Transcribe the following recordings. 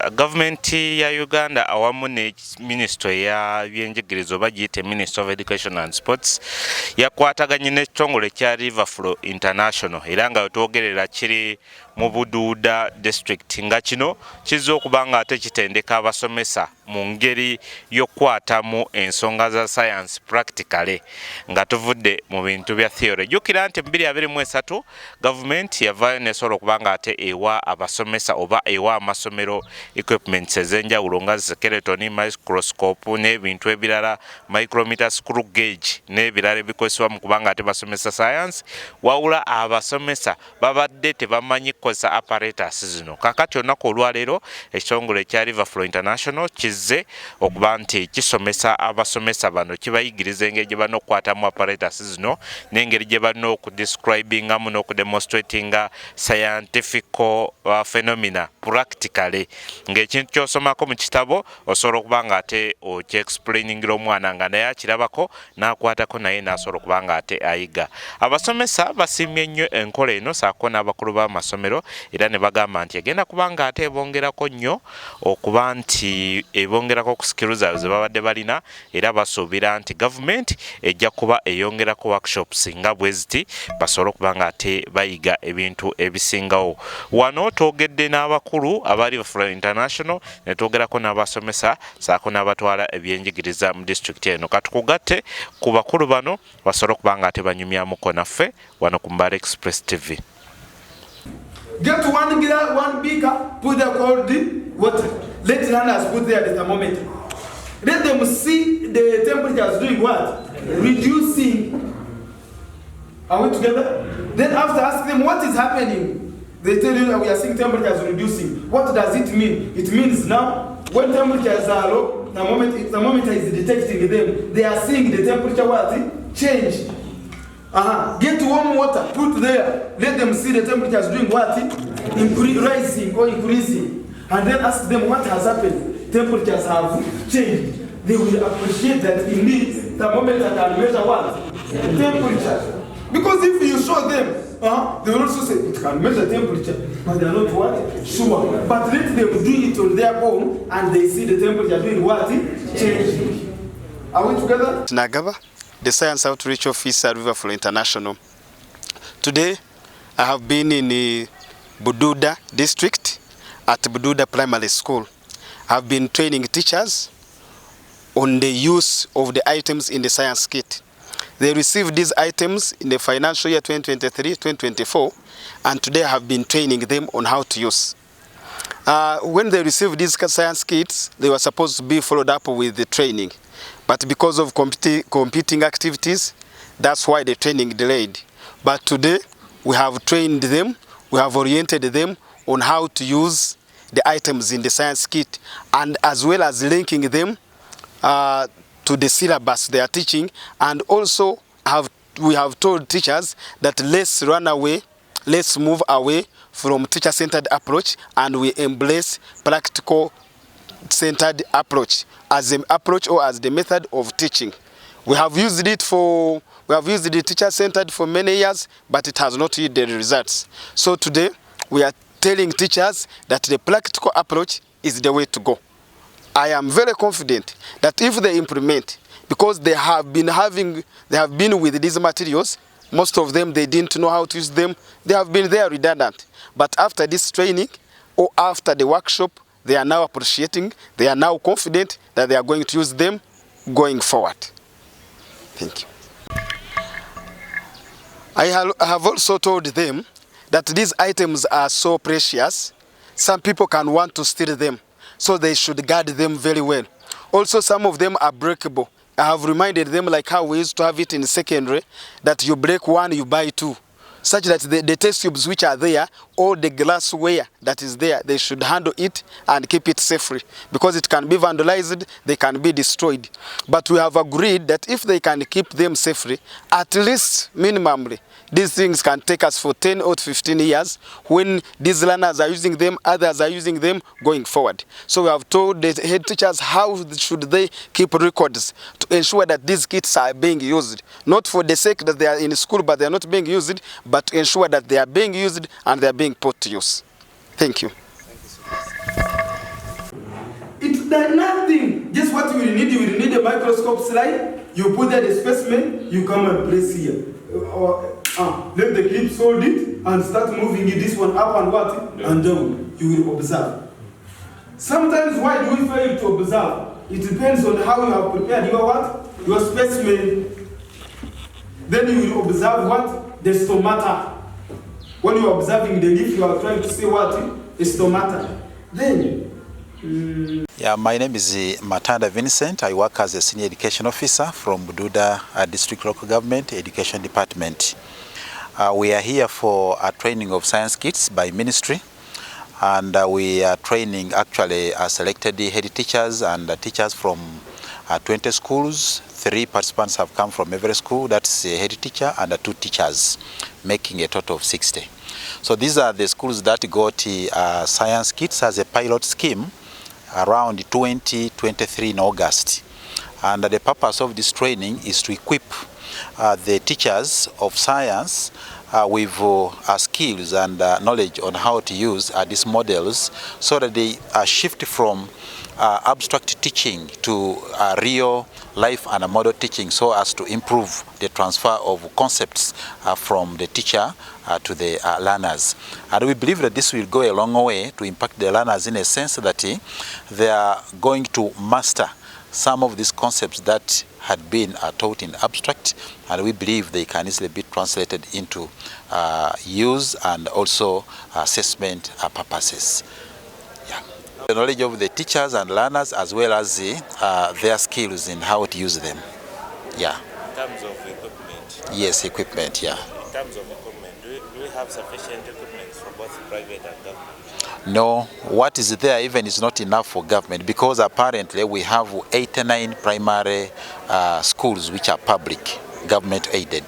Gavumenti ya Uganda awamu ne Ministry ya byenjigiriza oba giyite Ministry of Education and Sports yakwataganye n'ekitongole kya Riverflow International era nga twogerera kiri mu Bududa District nga kino kizza okuba nga ate kitendeka abasomesa mu ngeri y'okkwatamu ensonga za science practically nga tuvudde mu bintu bya theory. Jjukira nti 2023 gavumenti yavaayo n'esobola okuba nga ate ewa abasomesa oba ewa amasomero equipments ez'enjawulo nga skeleton, microscope n'ebintu ebirala, micrometer, screw gauge n'ebirala ebikozesebwa mu kuba nga ate basomesa science, wawula abasomesa babadde tebamanyi kukozesa apparatus zino. Kakati olunaku olwaleero ekitongole ekya Riverflow International kizze okuba nti kisomesa abasomesa bano, kibayigiriza engeri gye balina okukwatamu apparatus zino n'engeri gye balina okudescribingamu n'okudemonstratinga scientific phenomena practically. Ng'ekintu ky'osomako mu kitabo osobola okuba nga ate okye-explainingira omwana nga naye akirabako n'akwatako naye n'asobola okuba nga ate ayiga. Abasomesa basiimye nnyo enkola eno saako n'abakulu b'amasomero era ne bagamba nti egenda kuba nga ate ebongerako nnyo okuba nti ebongerako ku skills ze babadde balina era basuubira nti gavumenti ejja kuba eyongerako workshops nga bwe ziti basobole okuba nga ate bayiga ebintu ebisingawo. Wano twogedde n'abakulu aba Riverflow International ne twogerako n'abasomesa saako n'abatwala ebyenjigiriza mu district eno. Katukugatte ku bakulu bano basobole okuba nga ate banyumyamuko naffe wano ku Mbale Express TV. Get one beaker, put there cold water. Let learners put there the thermometer. Let them see the temperatures doing what? Reducing. Are we together? Then after ask them what is happening, they tell you that we are seeing temperatures reducing. What does it mean? It means now when temperatures are low, thermometer is detecting them. They are seeing the temperature what? Change. Get warm water, put there. Let them see the temperatures doing what? Rising or increasing. And then ask them what has happened. Temperatures have changed. They will appreciate that indeed thermometer can measure what? Temperature. Because if you show them, they will also say it can measure temperature, but they are not what? Sure. But let them do it on their own and they see the temperature doing what? Changing. Are we together? Nagaba, the Science Outreach Officer, Riverflow International. Today, I have been in the Bududa District at Bududa Primary School. I have been training teachers on the use of the items in the science kit. They received these items in the financial year 2023-2024, and today I have been training them on how to use. When they received these science kits, they were supposed to be followed up with the training. But because of competing activities, that's why the training delayed. But today, we have trained them, we have oriented them on how to use the items in the science kit, and as well as linking them to the syllabus they are teaching. And also we have told teachers that let's run away, let's move away from teacher-centered approach, and we embrace practical-centered approach as an approach or as the method of teaching. We have used the teacher-centered for many years, but it has not yielded results. So today we are telling teachers that the practical approach is the way to go. I am very confident that if they implement, because they have been with these materials, most of them they didn't know how to use them, they have been there redundant. But after this training or after the workshop, they are now appreciating, they are now confident that they are going to use them going forward. Thank you. I have also told them that these items are so precious, some people can want to steal them. So they should guard them very well. Also, some of them are breakable. I have reminded them, like how we used to have it in secondary, that you break one, you buy two. Such that the test tubes which are there, or the glassware that is there, they should handle it and keep it safely. Because it can be vandalized, they can be destroyed. But we have agreed that if they can keep them safely, at least minimally, these things can take us for 10 or 15 years when these learners are using them, others are using them going forward. So we have told the head teachers how should they keep records to ensure that these kits are being used. Not for the sake that they are in school but they are not being used, but to ensure that they are being used and they are being put to use. Thank you. There's nothing. Just what you will need a microscope slide. You put there the specimen, you come and place here. Let the clips hold it and start moving it, this one up and what? And down. You will observe. Sometimes why do we fail to observe? It depends on how you have prepared your what? Your specimen. Then you will observe what? The stomata. When you are observing the leaf, you are trying to see what? The stomata. Then yeah, my name is Matanda Vincent. I work as a senior education officer from Bududa District Local Government Education Department. We are here for a training of science kits by ministry, and we are training actually selected head teachers and teachers from 20 schools. 3 participants have come from every school. That's a head teacher and 2 teachers, making a total of 60. So these are the schools that got science kits as a pilot scheme around 2023 in August. And the purpose of this training is to equip the teachers of science with skills and knowledge on how to use these models, so that they shift from abstract teaching to real life and model teaching, so as to improve the transfer of concepts from the teacher to the learners. And we believe that this will go a long way to impact the learners, in a sense that they are going to master some of these concepts that had been taught in abstract, and we believe they can easily be translated into use and also assessment purposes. Yeah. The knowledge of the teachers and learners, as well as their skills in how to use them. Yeah. In terms of equipment? Yes, equipment, yeah. In terms of equipment, do we have sufficient equipment for both private and government? No, what is there even is not enough for government, because apparently we have 89 primary schools which are public, government aided,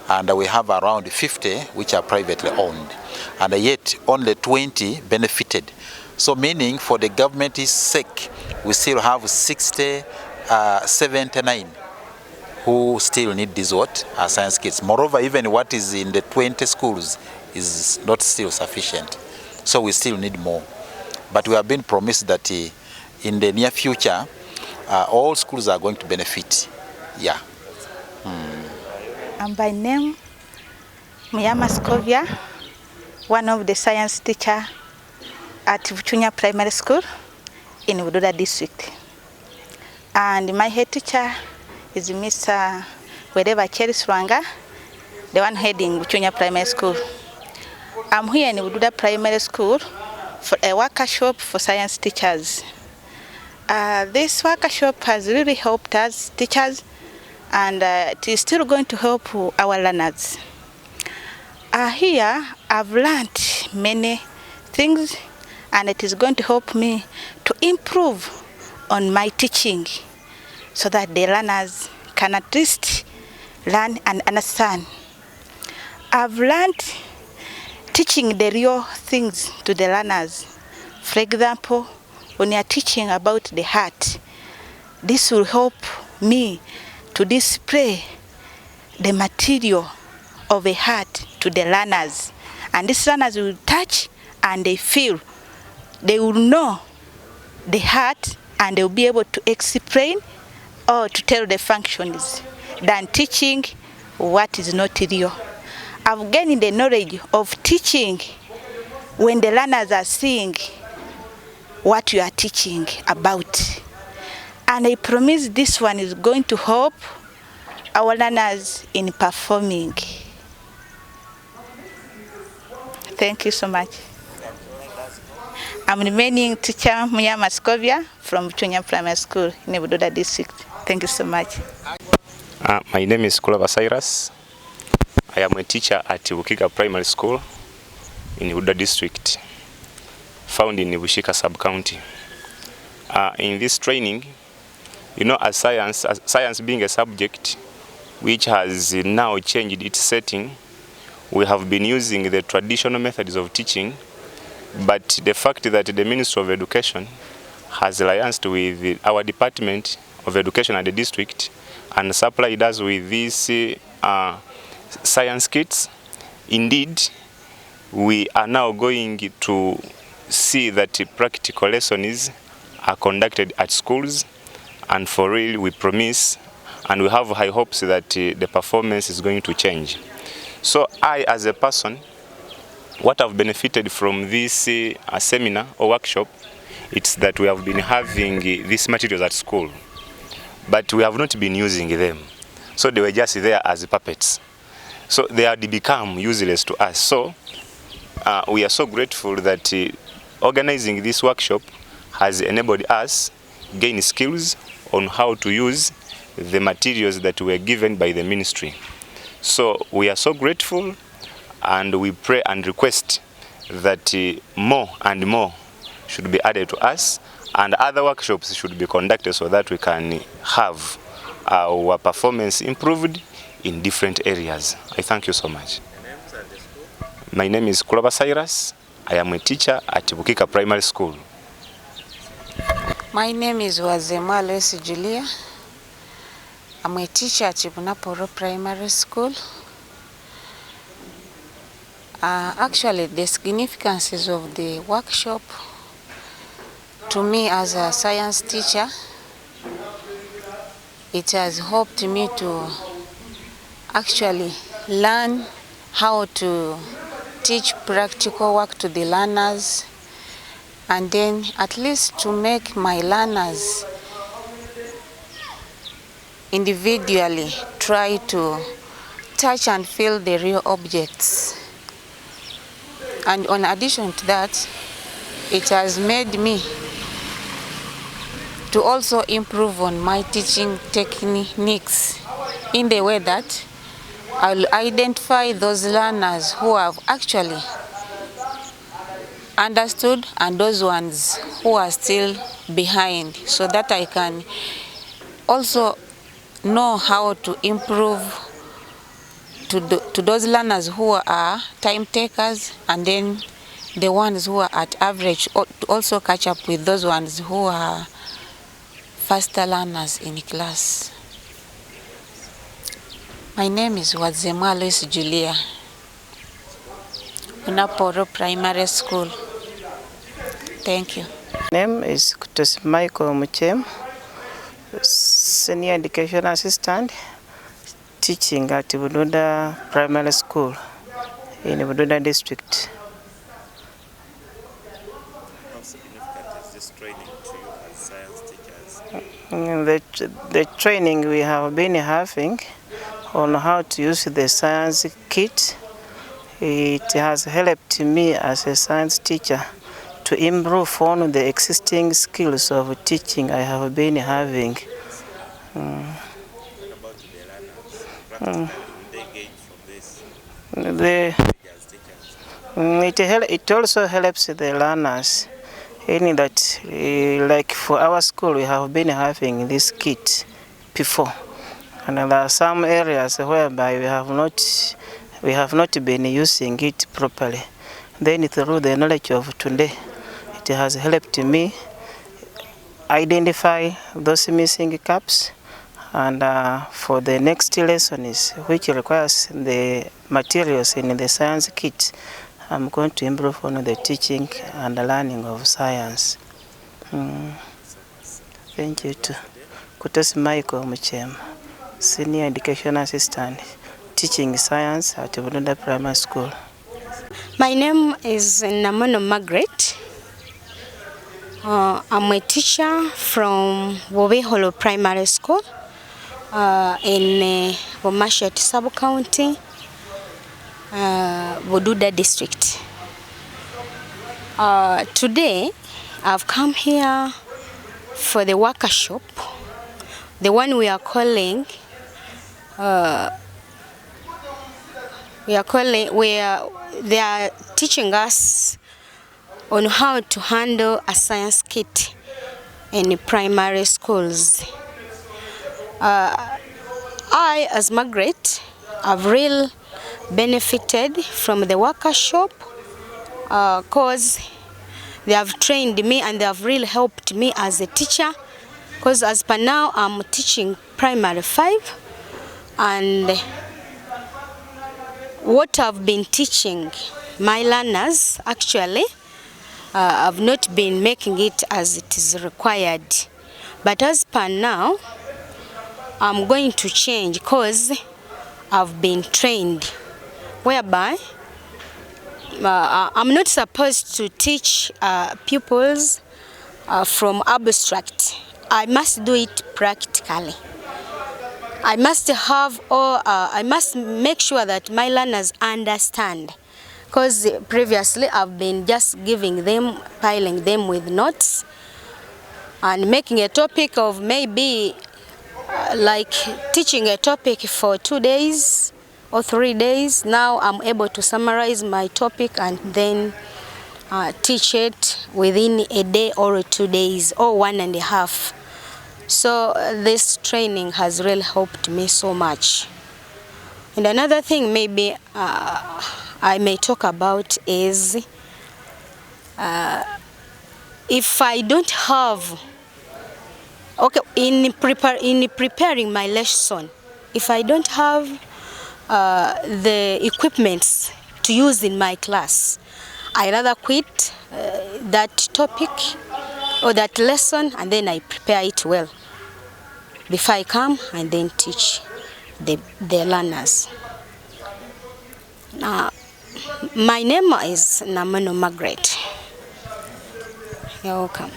and we have around 50 which are privately owned, and yet only 20 benefited. So meaning, for the government's sake, we still have 79 who still need these science kits. Moreover, even what is in the 20 schools is not still sufficient. So we still need more. But we have been promised that in the near future, all schools are going to benefit. Yeah. I'm by name Muyama Scovia, one of the science teacher at Bududa Primary School in Bududa District. And my head teacher is Mr. Wedeva Cheriswanga, the one heading Bududa Primary School. I'm here in Bududa Primary School for a workshop for science teachers. This workshop has really helped us teachers, and it is still going to help our learners. Here I've learned many things, and it is going to help me to improve on my teaching, so that the learners can at least learn and understand. I've learned teaching the real things to the learners. For example, when you are teaching about the heart, this will help me to display the material of a heart to the learners. And these learners will touch and they feel. They will know the heart, and they will be able to explain or to tell the functions than teaching what is not real. I've gained the knowledge of teaching when the learners are seeing what you are teaching about. And I promise this one is going to help our learners in performing. Thank you so much. I'm remaining teacher Muyama Scovia from Bududa Primary School in Bududa District. Thank you so much. My name is Kulava Cyrus. I am a teacher at Bududa Primary School in Bududa District, found in Bushika Sub-County. In this training, you know, as science being a subject which has now changed its setting, we have been using the traditional methods of teaching, but the fact that the Ministry of Education has allianced with our Department of Education at the district and supplied us with these science kits, indeed, we are now going to see that practical lessons are conducted at schools, and for real we promise and we have high hopes that the performance is going to change. So I, as a person, what I've benefited from this seminar or workshop, it's that we have been having these materials at school, but we have not been using them. So they were just there as puppets. So they had become useless to us. So we are so grateful that organizing this workshop has enabled us gain skills on how to use the materials that were given by the ministry. So we are so grateful, and we pray and request that more and more should be added to us, and other workshops should be conducted so that we can have our performance improved in different areas. I thank you so much. My name is Bududa Cyrus. I am a teacher at Bududa Primary School. My name is Wazemalo Julia. I'm a teacher at Bududa Primary School. Actually, the significance of the workshop to me as a science teacher, it has helped me to actually learn how to teach practical work to the learners, and then at least to make my learners individually try to touch and feel the real objects. And in addition to that, it has made me to also improve on my teaching techniques in the way that I'll identify those learners who have actually understood and those ones who are still behind, so that I can also know how to improve to those learners who are time takers, and then the ones who are at average, to also catch up with those ones who are faster learners in class. My name is Wazemalo Julia, Bududa Primary School. Thank you. My name is Michael Muchem, Senior Education Assistant, teaching at Bududa Primary School in Bududa District. How significant is this training to you as science teachers? The training we have been having on how to use the science kit, it has helped me as a science teacher to improve on the existing skills of teaching I have been having. What about the learners? They gain from this? It also helps the learners in that, like for our school, we have been having this kit before, and there are some areas whereby we have not been using it properly. Then through the knowledge of today, it has helped me identify those missing caps, and for the next lessons, which requires the materials in the science kit, I'm going to improve on the teaching and the learning of science. Thank you too. Kutesi Michael Muchem, Senior Education Assistant, teaching science at Bududa Primary School. My name is Namono Margaret. I'm a teacher from Wobeholo Primary School in Bomashet Sub-County, Bududa District. Today, I've come here for the workshop, the one we are calling, where they are teaching us on how to handle a science kit in primary schools. I, as Margaret, have really benefited from the workshop because they have trained me and they have really helped me as a teacher, because as per now I'm teaching primary 5, and what I've been teaching my learners actually I've not been making it as it is required. But as per now, I'm going to change because I've been trained, whereby I'm not supposed to teach pupils from abstract. I must do it practically. I must have, or I must make sure that my learners understand. Because previously I've been just giving them, piling them with notes, and making a topic of maybe like teaching a topic for 2 days or 3 days. Now I'm able to summarize my topic and then teach it within a day or 2 days or 1.5. So this training has really helped me so much. And another thing maybe I may talk about is if I don't have, okay, in preparing my lesson, if I don't have the equipments to use in my class, I rather quit that topic or that lesson, and then I prepare it well before I come and then teach the learners. My name is Namono Margaret. You're welcome.